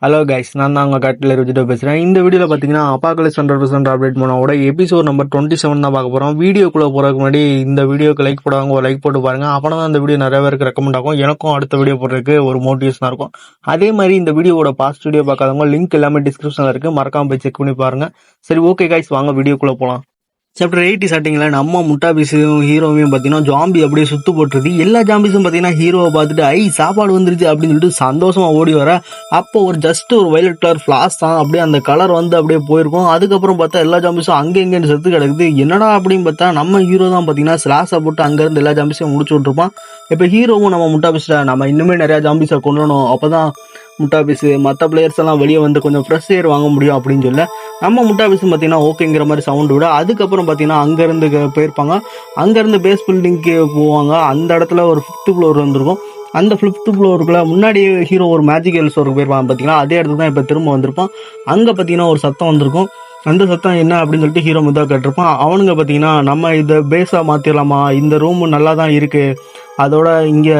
Hello guys, நான் தான் உங்கள் காட்டில் இருந்துட்டு பேசுகிறேன். இந்த வீடியோவில் பார்த்தீங்கன்னா அப்பாக்கலிஸ் 100% அப்டேட் பண்ணோட எபிசோட் நம்பர் 27 தான் பார்க்க போகிறோம். வீடியோக்குள்ளே போகிறதுக்கு முன்னாடி இந்த வீடியோக்கு லைக் போடுவாங்க, ஒரு லைக் போட்டு பாருங்கள். அப்போ தான் இந்த வீடியோ நிறைய பேருக்கு ரெக்கமெண்ட் ஆகும், எனக்கும் அடுத்த வீடியோ போடுறதுக்கு ஒரு மோட்டிவேஷனாக இருக்கும். அதே மாதிரி இந்த வீடியோவோட பாஸ்ட் வீடியோ பார்க்காதவங்க லிங்க் எல்லாமே டிஸ்கிரிப்ஷனில் இருக்குது, மறக்காமல் போய் செக் பண்ணி பாருங்கள். சரி, ஓகே கைஸ், வாங்க வீடியோக்குள்ளே போகலாம். சாப்டர் 80 ஸ்டார்டிங்ல நம்ம முட்டாபீஸையும் ஹீரோவையும் பார்த்தீங்கன்னா ஜாம்பி அப்படியே சுத்து போட்டுருது. எல்லா ஜாம்பிஸும் பார்த்தீங்கன்னா ஹீரோவை பார்த்துட்டு சாப்பாடு வந்துருச்சு அப்படின்னு சொல்லிட்டு சந்தோஷமா ஓடி வர, அப்போ ஒரு வயலட் கலர் ஃபிளாஷ் தான், அப்படியே அந்த கலர் வந்து அப்படியே போயிருக்கும். அதுக்கப்புறம் பார்த்தா எல்லா ஜாம்பிஸும் அங்கே எங்கேன்னு செத்து கிடக்குது. என்னடா அப்படின்னு பார்த்தா நம்ம ஹீரோ தான் பார்த்தீங்கன்னா ஸ்லாஷை போட்டு அங்கேருந்து எல்லா ஜாம்பிஸையும் முடிச்சு விட்டுருப்பான். இப்போ ஹீரோவும் நம்ம முட்டாபீஸில் நம்ம இன்னுமே நிறையா ஜாம்பிஸை கொள்ளணும், அப்போதான் முட்டாபீஸு மற்ற பிளேயர்ஸ் எல்லாம் வெளியே வந்து கொஞ்சம் ஃப்ரெஷ் ஏர் வாங்க முடியும் அப்படின்னு சொல்ல நம்ம முட்டாபீஸும் பார்த்தீங்கன்னா ஓகேங்கிற மாதிரி சவுண்டு விட, அதுக்கப்புறம் பார்த்தீங்கன்னா அங்கேருந்து போயிருப்பாங்க. அங்கேருந்து பேஸ் பில்டிங்க்கு போவாங்க. அந்த இடத்துல ஒரு 5th ஃப்ளோர் வந்துருக்கும். அந்த 5th ஃப்ளோருக்குள்ள முன்னாடி ஹீரோ ஒரு மேஜிக்கல் ஸ்டோருக்கு போயிருப்பாங்க பார்த்தீங்கன்னா, அதே இடத்துல தான் இப்போ திரும்ப வந்திருப்பான். அங்கே பார்த்தீங்கன்னா ஒரு சத்தம் வந்திருக்கும். அந்த சத்தம் என்ன அப்படின்னு சொல்லிட்டு ஹீரோ முதல் கேட்டிருப்பான். அவனுங்க பார்த்தீங்கன்னா நம்ம இதை பேஸாக மாற்றிடலாமா, இந்த ரூம் நல்லா தான் இருக்குது, அதோட இங்கே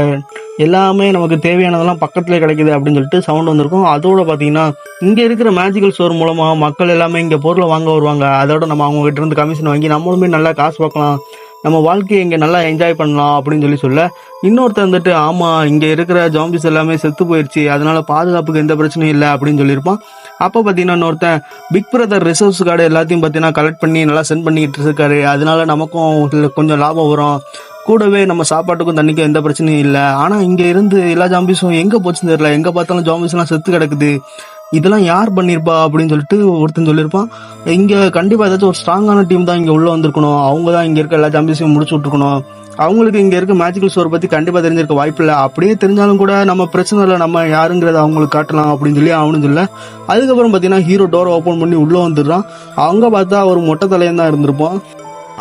எல்லாமே நமக்கு தேவையானதெல்லாம் பக்கத்துலேயே கிடைக்குது அப்படின்னு சொல்லிட்டு சவுண்ட் வந்திருக்கும். அதோட பார்த்தீங்கன்னா இங்கே இருக்கிற மேஜிக்கல் ஸ்டோர் மூலமாக மக்கள் எல்லாமே இங்கே பொருளை வாங்க வருவாங்க. அதோட நம்ம அவங்க கிட்ட இருந்து கமிஷன் வாங்கி நம்மளுமே நல்லா காசு பார்க்கலாம், நம்ம வாழ்க்கையை இங்கே நல்லா என்ஜாய் பண்ணலாம் அப்படின்னு சொல்ல, இன்னொருத்தர் வந்துட்டு ஆமாம் இங்கே இருக்கிற ஜாம்பிஸ் எல்லாமே செத்து போயிடுச்சு, அதனால பாதுகாப்புக்கு எந்த பிரச்சனையும் இல்லை அப்படின்னு சொல்லியிருப்பான். அப்போ பார்த்தீங்கன்னா இன்னொருத்தன் பிக் பிரதர் ரிசோர்ஸ் கார்டு எல்லாத்தையும் பார்த்தீங்கன்னா கலெக்ட் பண்ணி நல்லா சென்ட் பண்ணிக்கிட்டு இருக்காரு, அதனால நமக்கும் கொஞ்சம் லாபம் வரும், கூடவே நம்ம சாப்பாட்டுக்கும் தண்ணிக்கும் எந்த பிரச்சனையும் இல்லை. ஆனால் இங்கே இருந்து எல்லா ஜாம்பிஸும் எங்கே போச்சுன்னு தெரியல, எங்கே பார்த்தாலும் ஜாம்பிஸ்லாம் செத்து கிடக்குது, இதெல்லாம் யார் பண்ணியிருப்பா அப்படின்னு சொல்லிட்டு ஒருத்தன் சொல்லியிருப்பான். இங்கே கண்டிப்பாக ஏதாச்சும் ஒரு ஸ்ட்ராங்கான டீம் தான் இங்கே உள்ளே வந்திருக்கணும், அவங்க தான் இங்கே இருக்க எல்லா ஜாம்பிஸையும் முடிச்சு விட்டுருக்கணும், அவங்களுக்கு இங்கே இருக்க மேஜிக்கல் ஸ்டோர் பற்றி கண்டிப்பாக தெரிஞ்சிருக்க வாய்ப்பு இல்லை, அப்படியே தெரிஞ்சாலும் கூட நம்ம பிரச்சனை இல்லை, நம்ம யாருங்கிறத அவங்களுக்கு காட்டலாம் அப்படின்னு சொல்லி அவனு சொல்ல, அதுக்கப்புறம் பார்த்தீங்கன்னா ஹீரோ டோரை ஓப்பன் பண்ணி உள்ளே வந்துடுறான். அவங்க பார்த்தா ஒரு மொட்டை தலையன் தான் இருந்திருப்பான்.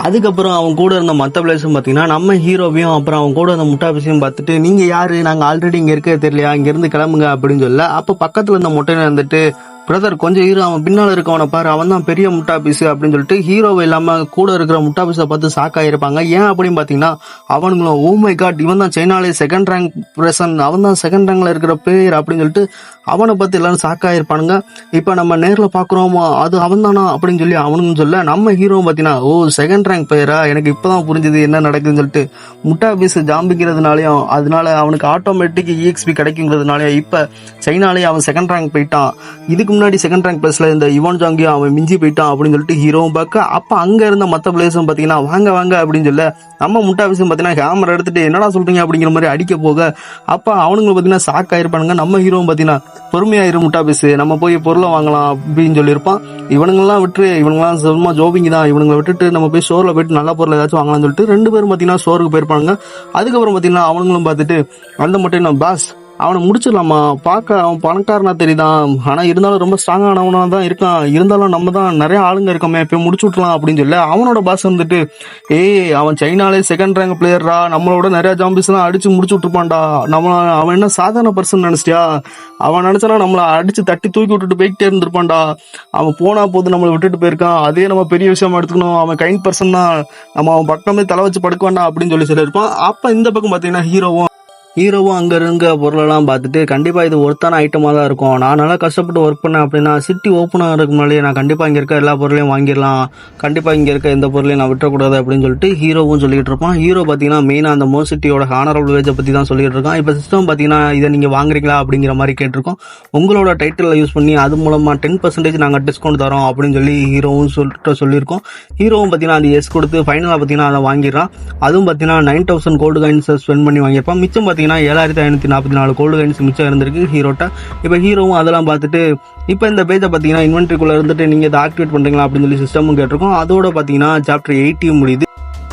அதுக்கப்புறம் அவன் கூட இருந்த மற்ற பிளேஸும் பார்த்தீங்கன்னா நம்ம ஹீரோவையும் அப்புறம் அவன் கூட இருந்த முட்டாபீஸையும் பார்த்துட்டு நீங்கள் யார், நாங்கள் ஆல்ரெடி இங்கே இருக்க தெரியலையா, இங்கேருந்து கிளம்புங்க அப்படின்னு சொல்ல, அப்போ பக்கத்தில் இருந்த முட்டையில இருந்துட்டு பிரதர் கொஞ்சம் ஹீரோ, அவன் பின்னால் இருக்கவனை பாரு, அவன் தான் பெரிய முட்டாபீஸு அப்படின்னு சொல்லிட்டு ஹீரோவை இல்லாமல் கூட இருக்கிற முட்டாபீஸை பார்த்து ஷாக்காயிருப்பாங்க. ஏன் அப்படின்னு பார்த்தீங்கன்னா அவனுங்களும் ஓ மை காட், இவன் தான் சைனாலே 2nd ரேங்க் பர்சன், அவன் தான் 2nd ரேங்க்ல இருக்கிற பேர் அப்படின்னு சொல்லிட்டு அவனை பார்த்து எல்லாரும் ஷாக்காயிருப்பானுங்க. இப்போ நம்ம நேரில் பார்க்குறோமா அது அவன் தானா அப்படின்னு சொல்லி அவனுன்னு சொல்ல, நம்ம ஹீரோவும் பார்த்தீங்கன்னா ஓ 2nd ரேங்க் பேரா, எனக்கு இப்போ தான் புரிஞ்சுது என்ன நடக்குதுன்னு சொல்லிட்டு, முட்டாபீஸ் ஜாம்பிங்கிறதுனாலையும் அதனால அவனுக்கு ஆட்டோமேட்டிக் EXP கிடைக்குங்கிறதுனாலையும் இப்போ சைனாலே அவன் 2nd ரேங்க் போயிட்டான், இதுக்கு முன்னாடி 2nd ரேங்க் பிளேஸ்ல இந்த யுவான் ஜாங்கியும் அவன் மிஞ்சி போயிட்டான் அப்படின்னு சொல்லிட்டு ஹீரோவும் பார்க்க, அப்போ அங்கே இருந்த மற்ற பிளேஸும் பார்த்தீங்கன்னா வாங்க வாங்க அப்படின்னு சொல்ல, நம்ம முட்டாபீஸும் பார்த்தீங்கன்னா கேமரா எடுத்துட்டு என்னடா சொல்றீங்க அப்படிங்கிற மாதிரி அடிக்க போக, அப்போ அவனுங்களை பார்த்தீங்கன்னா ஷாக் ஆயிருப்பானுங்க. நம்ம ஹீரோவும் பார்த்தீங்கன்னா பொறுமையாயிரும் முட்டாபீஸ், நம்ம போய் பொருளை வாங்கலாம் அப்படின்னு சொல்லியிருப்பான். இவனுங்கெல்லாம் விட்டு இவனுங்கெல்லாம் சும்மா ஜோபிங் தான், இவனுங்களை விட்டுட்டு நம்ம போய் ஸ்டோரில் போயிட்டு நல்ல பொருள் ஏதாச்சும் வாங்கலாம்னு சொல்லிட்டு 2 பேரும் பார்த்தீங்கன்னா ஸ்டோருக்கு போயிருப்பாங்க. அதுக்கப்புறம் பார்த்தீங்கன்னா அவனுங்களும் பார்த்துட்டு அந்த மட்டும் நான் பாஸ் அவனை முடிச்சிடலாமா, பார்க்க அவன் பணக்காரனா தெரியுதான், ஆனால் இருந்தாலும் ரொம்ப ஸ்ட்ராங்கானவனா தான் இருக்கான், இருந்தாலும் நம்ம தான் நிறைய ஆளுங்க இருக்கோமே போய் முடிச்சு விட்றலாம் அப்படின்னு சொல்லி அவனோட பாஸ் வந்துட்டு அவன் சைனாலே 2nd ரேங்க் பிளேயரா, நம்மளோட நிறைய ஜாம்பிஸ்லாம் அடிச்சு முடிச்சு விட்டுருப்பான்டா, அவன் என்ன சாதாரண பர்சன் நினைச்சிட்டியா, அவன் நினைச்சானா நம்மளை அடிச்சு தட்டி தூக்கி விட்டுட்டு போயிட்டே இருந்திருப்பான்டா, அவன் போனா போது நம்மளை விட்டுட்டு போயிருக்கான், அதே நம்ம பெரிய விஷயமா எடுத்துக்கணும், அவன் கைண்ட் பர்சன் தான், நம்ம அவன் பக்கமே தலை வச்சு படுக்க வேண்டாம் அப்படின்னு சொல்லி சொல்லியிருப்பான். அப்போ இந்த பக்கம் பார்த்தீங்கன்னா ஹீரோவும் அங்கே இருக்க பொருளெல்லாம் பார்த்துட்டு கண்டிப்பாக இது ஒருத்தான ஐட்டமாக தான் இருக்கும், நான் நல்லா கஷ்டப்பட்டு ஒர்க் பண்ணேன் அப்படின்னா சிட்டி ஓப்பன் ஆகிறதுக்கு முன்னாடியே நான் கண்டிப்பாக இங்கே இருக்க எல்லா பொருளையும் வாங்கிடலாம், கண்டிப்பாக இங்கே இருக்க எந்த பொருளையும் நான் விட்டுறக்கூடாது அப்படின்னு சொல்லிட்டு ஹீரோவும் சொல்லிட்டு இருப்பான். ஹீரோ பார்த்தீங்கன்னா மெயினாக அந்த மோ சிட்டியோட ஹானரபிள் வேஜை பற்றி தான் சொல்லிட்டு இருக்கான். இப்போ சிஸ்டம் பார்த்தீங்கன்னா இதை நீங்கள் வாங்குறீங்களா அப்படிங்கிற மாதிரி கேட்டிருக்கோம். உங்களோட டைட்டிலில் யூஸ் பண்ணி அது மூலமாக 10% நாங்கள் டிஸ்கவுண்ட் தரோம் அப்படின்னு சொல்லி ஹீரோவும் சொல்லியிருக்கோம். ஹீரோவும் பார்த்தீங்கன்னா அது எஸ் கொடுத்து ஃபைனலாக பார்த்தீங்கன்னா அதை வாங்கிடுறான். அதுவும் பார்த்தீங்கன்னா 9000 கோல்டு காயின்ஸ் ஸ்பெண்ட் பண்ணி வாங்கியிருப்பான். மிச்சம் பார்த்தீங்கன்னா 7544 கோல்டு காயின்ஸ் மிச்சம் இருந்திருக்கு ஹீரோட்ட. இப்போ ஹீரோவும் அதெல்லாம் பார்த்துட்டு இப்போ இந்த பேஜை பார்த்தீங்கன்னா இன்வென்ட்ரிக்குள்ளே இருந்துட்டு நீங்கள் இதை ஆக்டிவேட் பண்ணுறீங்களா அப்படின்னு சொல்லி சிஸ்டமும் கேட்டிருக்கோம். அதோட பார்த்தீங்கன்னா சாப்டர் 80 முடியுது.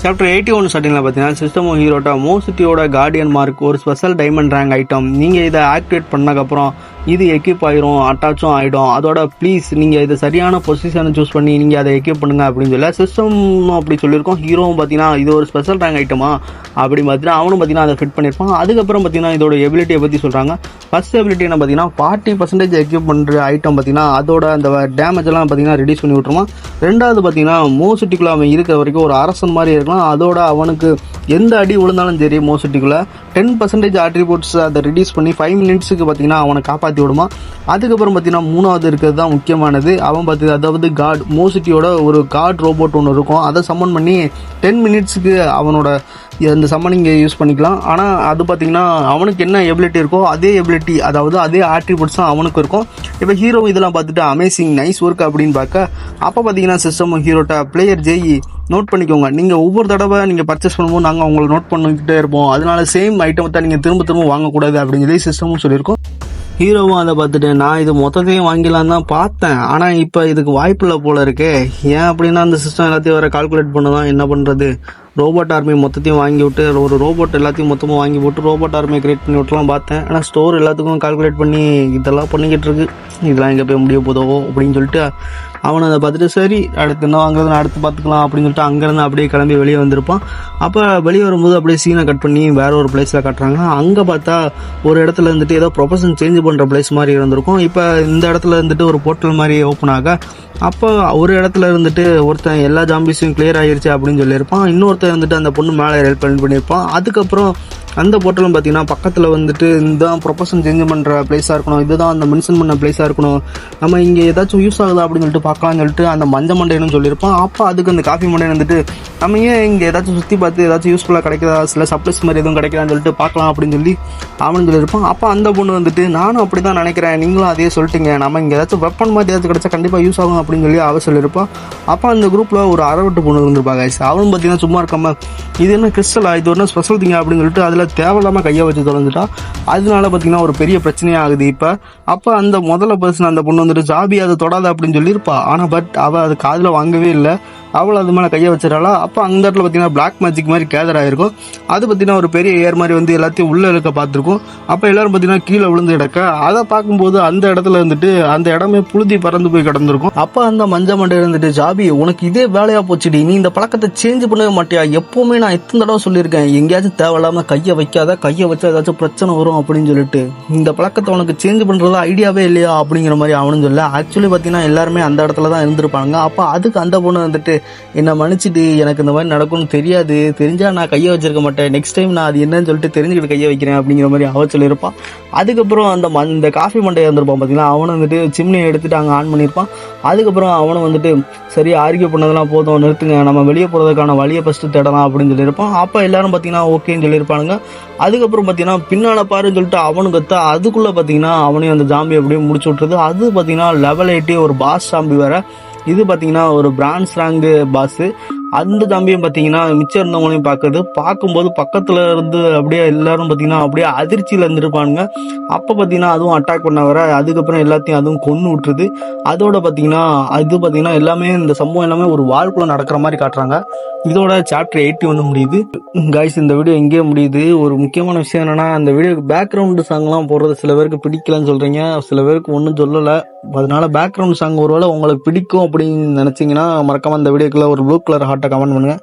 சாப்டர் 81 ஸ்டார்டிங்கில் பார்த்தீங்கன்னா சிஸ்டமும் ஹீரோட்டா மோ சிட்டியோட கார்டியன் மார்க் ஒரு ஸ்பெஷல் டைமண்ட் ரேங்க் ஐட்டம், நீங்கள் இதை ஆக்டிவேட் பண்ணக்கப்புறம் இது எக்யூப் ஆயிரும், அட்டாச்சும் ஆகிடும், அதோட ப்ளீஸ் நீங்கள் இதை சரியான பொசிஷனை சூஸ் பண்ணி நீங்கள் அதை எக்யூப் பண்ணுங்க அப்படின்னு சொல்ல சிஸ்டம் அப்படி சொல்லியிருக்கோம். ஹீரோவும் பார்த்தீங்கன்னா இது ஒரு ஸ்பெஷல் ரேங்க் ஐட்டமா அப்படின்னு பார்த்தீங்கன்னா அவனும் பார்த்தீங்கன்னா அதை ஃபிட் பண்ணியிருப்பான். அதுக்கப்புறம் பார்த்தீங்கன்னா இதோட எபிலிட்டியை பற்றி சொல்கிறாங்க. ஃபர்ஸ்ட் எபிலிட்டி என்ன பார்த்தீங்கன்னா 40% எக்யூப் பண்ணுற ஐட்டம் பார்த்தீங்கன்னா அதோட அந்த டேமேஜ் எல்லாம் பார்த்தீங்கன்னா ரெடியூஸ் பண்ணி விட்டுருமா. ரெண்டாவது பார்த்தீங்கன்னா மோ சிட்டிக்குள்ள அவன் இருக்கிற வரைக்கும் ஒரு அரசன் மாதிரி இருக்கலாம், பார்த்துக்கலாம். அதோட அவனுக்கு எந்த அடி விழுந்தாலும் சரி மோசிட்டிக்குள்ளே 10% ஆட்ரிபியூட்ஸ் அதை ரிடியூஸ் பண்ணி 5 மினிட்ஸுக்கு பார்த்தீங்கன்னா அவனை காப்பாற்றி விடுமா. அதுக்கப்புறம் பார்த்தீங்கன்னா 3வது இருக்கிறது தான் முக்கியமானது. அவன் அதாவது காட் மோசிட்டியோட ஒரு காட் ரோபோட் ஒன்று இருக்கும். அதை சம்மன் பண்ணி 10 மினிட்ஸுக்கு அவனோட இந்த சம்மனிங் யூஸ் பண்ணிக்கலாம். ஆனால் அது பார்த்திங்கன்னா அவனுக்கு என்ன எபிலிட்டி இருக்கோ அதே எபிலிட்டி, அதாவது அதே ஆட்ரிபியூட்ஸ் தான் அவனுக்கு இருக்கும். இப்போ ஹீரோ இதெல்லாம் பார்த்துட்டு அமேசிங் நைஸ் ஒர்க் அப்படின்னு பார்க்க, அப்போ பார்த்தீங்கன்னா சிஸ்டம் ஹீரோட்ட பிளேயர் ஜெய் நோட் பண்ணிக்கோங்க, நீங்கள் ஒவ்வொரு தடவை நீங்கள் பர்ச்சேஸ் பண்ணும்போது நாங்கள் உங்களை நோட் பண்ணிக்கிட்டே இருப்போம், அதனால சேம் ஐட்டம் தான் நீங்கள் திரும்ப வாங்கக்கூடாது அப்படின்னு சொல்லி சிஸ்டமும் சொல்லியிருக்கோம். ஹீரோவும் அதை பார்த்துட்டு நான் இது மொத்தத்தையும் வாங்கிடலாம் தான் பார்த்தேன், ஆனால் இப்போ இதுக்கு வாய்ப்பில்லை போல இருக்கே. ஏன் அப்படின்னா அந்த சிஸ்டம் எல்லாத்தையும் வேறு கால்குலேட் பண்ண தான் என்ன பண்ணுறது, ரோபோட் ஆர்மி மொத்தத்தையும் வாங்கி விட்டு ஒரு ரோபோட் எல்லாத்தையும் மொத்தமாக வாங்கி போட்டு ரோபோட் ஆர்மியை கிரியேட் பண்ணி விட்டுலாம் பார்த்தேன். ஆனால் ஸ்டோர் எல்லாத்துக்கும் கால்குலேட் பண்ணி இதெல்லாம் பண்ணிக்கிட்டு இருக்கு, இதெல்லாம் எங்கே போய் முடிய போதோ அப்படின்னு சொல்லிட்டு அவனை அதை பார்த்துட்டு சரி அடுத்து என்ன வாங்குறது அடுத்து பார்த்துக்கலாம் அப்படின்னு சொல்லிட்டு அங்கேருந்து அப்படியே கிளம்பி வெளியே வந்திருப்பான். அப்போ வெளியே வரும்போது அப்படியே சீனை கட் பண்ணி வேற ஒரு பிளேஸில் காட்டுறாங்க. அங்கே பார்த்தா ஒரு இடத்துல இருந்துட்டு ஏதோ ப்ரொஃபஷன் சேஞ்ச் பண்ணுற பிளேஸ் மாதிரி இருந்திருக்கும். இப்போ இந்த இடத்துல இருந்துட்டு ஒரு போர்ட்டல் மாதிரி ஓப்பன் ஆக, அப்போ ஒரு இடத்துல இருந்துட்டு ஒருத்தன் எல்லா ஜாம்பிஸையும் கிளியர் ஆகிருச்சு அப்படின்னு சொல்லியிருப்பான். இன்னொருத்தன் வந்துட்டு அந்த பொண்ணு மேலே ஹெல்ப் பண்ணியிருப்பான். அதுக்கப்புறம் அந்த போர்ட்டலும் பார்த்தீங்கன்னா பக்கத்தில் வந்துட்டு இந்த ப்ரொஃபஷன் சேஞ்ச் பண்ணுற பிளேஸாக இருக்கணும், இதுதான் அந்த மென்ஷன் பண்ண பிளேஸாக இருக்கணும், நம்ம இங்கே ஏதாச்சும் யூஸ் ஆகுதா அப்படின்னு சொல்லிட்டு பார்க்கலாம்னு சொல்லிட்டு அந்த மஞ்ச மண்டைன்னு சொல்லியிருப்பான். அப்போ அதுக்கு அந்த காஃபி மண்டைன்னு வந்துட்டு நம்ம ஏன் இங்கே ஏதாச்சும் சுற்றி பார்த்து ஏதாச்சும் யூஸ்ஃபுல்லாக கிடைக்குதா, சில சப்ளைஸ் மாதிரி எதுவும் கிடைக்குதான்னு சொல்லிட்டு பார்க்கலாம் அப்படின்னு சொல்லி அவனு சொல்லியிருப்பான். அப்போ அந்த பொண்ணு வந்துட்டு நானும் அப்படி தான் நினைக்கிறேன், நீங்களும் அதே சொல்லிட்டீங்க, நம்ம இங்கே ஏதாச்சும் வெப்பன் மாதிரி ஏதாச்சும் கிடைச்சா கண்டிப்பாக யூஸ் ஆகும் அப்படின்னு சொல்லி அவ சொல்லியிருப்பான். அப்போ அந்த குரூப்பில் ஒரு அரவட்டு பொண்ணு இருந்திருப்பாங்க. அவனும் பார்த்தீங்கன்னா சும்மா இருக்காம இது என்ன கிறிஸ்டலா, இது ஒரு ஸ்பெஷல் திங்க அப்படின்னு சொல்லிட்டு அதில் தேவையில்லாமல் கையை வச்சு தொலைஞ்சிட்டா. அதனால பார்த்தீங்கன்னா ஒரு பெரிய பிரச்சனையாக ஆகுது இப்போ. அப்போ அந்த முதல்ல பர்சன் அந்த பொண்ணு வந்துட்டு ஜாபி அதை தொடாத அப்படின்னு சொல்லியிருப்பா. ஆனால் பட் அவள் அது காதில் வாங்கவே இல்லை, அவள் அது மேலே கையை வச்சிடறாளா. அப்போ அந்த இடத்துல பார்த்தீங்கன்னா பிளாக் மேஜிக் மாதிரி கேதர் ஆகிருக்கும். அது பார்த்தீங்கன்னா ஒரு பெரிய ஏர் மாதிரி வந்து எல்லாத்தையும் உள்ளே இருக்க பார்த்துருக்கும். அப்போ எல்லாரும் பார்த்தீங்கன்னா கீழே விழுந்து கிடக்க, அதை பார்க்கும்போது அந்த இடத்துல இருந்துட்டு அந்த இடமே புழுதி பறந்து போய் கிடந்திருக்கும். அப்போ அந்த மஞ்ச மண்டை இருந்துட்டு ஜாபி உனக்கு இதே வேலையாக போச்சுடி, நீ இந்த பழக்கத்தை சேஞ்ச் பண்ணவே மாட்டியா, எப்போவுமே நான் எத்தனை தடவை சொல்லியிருக்கேன் எங்கேயாச்சும் தேவையில்லாமல் கையை வைக்காத, கையை வச்சா ஏதாச்சும் பிரச்சனை வரும் அப்படின்னு சொல்லிட்டு, இந்த பழக்கத்தை உனக்கு சேஞ்ச் பண்ணுறதா ஐடியாவே இல்லையா அப்படிங்கிற மாதிரி அவனும் சொல்ல. ஆக்சுவலி பார்த்தீங்கன்னா எல்லாருமே அந்த இடத்துல தான் இருந்திருப்பாங்க. அப்போ அதுக்கு அந்த பொண்ணு வந்துட்டு என்னை மன்னிச்சிட்டு, எனக்கு இந்த மாதிரி நடக்கும்னு தெரியாது, தெரிஞ்சால் நான் கையை வச்சிருக்க மாட்டேன், நெக்ஸ்ட் டைம் நான் அது என்னன்னு சொல்லிட்டு தெரிஞ்சுக்கிட்டு கையை வைக்கிறேன் அப்படிங்கிற மாதிரி அவ சொல்லியிருப்பான். அதுக்கப்புறம் அந்த காஃபி மண்டையை வந்திருப்பான் பார்த்தீங்கன்னா, அவனை வந்துட்டு சிம்னியை எடுத்துட்டு அங்கே ஆன் பண்ணியிருப்பான். அதுக்கப்புறம் அவனை வந்துட்டு சரி ஆர்கியூ பண்ணதெல்லாம் போதும் நிறுத்துங்க, நம்ம வெளியே போகிறதுக்கான வழியை ஃபஸ்ட்டு தேடலாம் அப்படின்னு சொல்லியிருப்பான். அப்போ எல்லாரும் பார்த்தீங்கன்னா ஓகேன்னு சொல்லியிருப்பானுங்க. அதுக்கப்புறம் பார்த்தீங்கன்னா பின்னால் பாருன்னு சொல்லிட்டு அவனு கத்த, அதுக்குள்ளே பார்த்தீங்கன்னா அவனையும் அந்த ஜாம்பி அப்படியே முடிச்சு விட்டுறது. அது பார்த்தீங்கன்னா லெவல் 80 ஒரு பாஸ் ஜாம்பி வேறு. இது பார்த்தீங்கன்னா ஒரு பிரான்ஸ் ரேங்கு பாஸு. அந்த ஜாம்பியும் பார்த்தீங்கன்னா மிச்சம் இருந்தவங்களையும் பார்க்கும்போது பக்கத்தில் இருந்து அப்படியே எல்லாரும் பார்த்தீங்கன்னா அப்படியே அதிர்ச்சியில் இருந்துருப்பானுங்க. அப்போ பார்த்தீங்கன்னா அதுவும் அட்டாக் பண்ண வர, அதுக்கப்புறம் எல்லாத்தையும் அதுவும் கொன்று விட்டுருது. அதோட பார்த்தீங்கன்னா எல்லாமே இந்த சம்பவம் எல்லாமே ஒரு வாழ்க்குள்ள நடக்கிற மாதிரி காட்டுறாங்க. இதோட சாப்டர் 81 முடியுது. கைஸ் இந்த வீடியோ எங்கேயே முடியுது. ஒரு முக்கியமான விஷயம் என்னன்னா, அந்த வீடியோக்கு பேக்ரவுண்டு சாங்லாம் போடுறது சில பேருக்கு பிடிக்கலன்னு சொல்கிறீங்க, சில பேருக்கு ஒன்றும் சொல்லலை. அதனால பேக்ரவுண்ட் சாங் ஒருவேளை உங்களுக்கு பிடிக்கும் அப்படின்னு நினச்சிங்கன்னா மறக்காமல் இந்த வீடியோக்குள்ள ஒரு ப்ளூ கலர் ஹார்ட்டை கமெண்ட் பண்ணுங்கள்.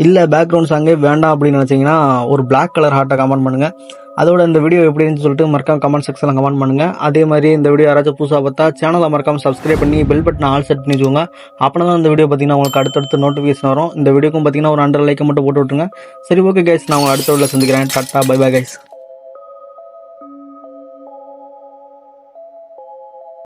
இல்லை பேக்ரவுண்ட் சாங்கே வேண்டாம் அப்படின்னு நினச்சிங்கன்னா ஒரு பிளாக் கலர் ஹார்ட்டை கமெண்ட் பண்ணுங்கள். அதோட இந்த வீடியோ எப்படி இருந்துன்னு சொல்லிட்டு மறக்காம கமெண்ட் செக்ஷனில் கமெண்ட் பண்ணுங்கள். அதே மாதிரி இந்த வீடியோ யாராச்சும் புதுசாக பார்த்தா சேனலை மறக்காமல் சப்ஸ்கிரைப் பண்ணி பெல் பட்டனை ஆல் செட் பண்ணி வச்சுக்கோங்க. அப்படின்னா தான் இந்த வீடியோ பார்த்தீங்கன்னா உங்களுக்கு அடுத்தடுத்து நோட்டிஃபிகேஷன் வரும். இந்த வீடியோக்கும் பார்த்தீங்கன்னா ஒரு 100 லைக்கை மட்டும் போட்டு விட்டுருங்க. சரி ஓகே கைஸ், நான் உங்களை அடுத்த வீடியோவில் சந்திக்கிறேன். Tata bye bye guys.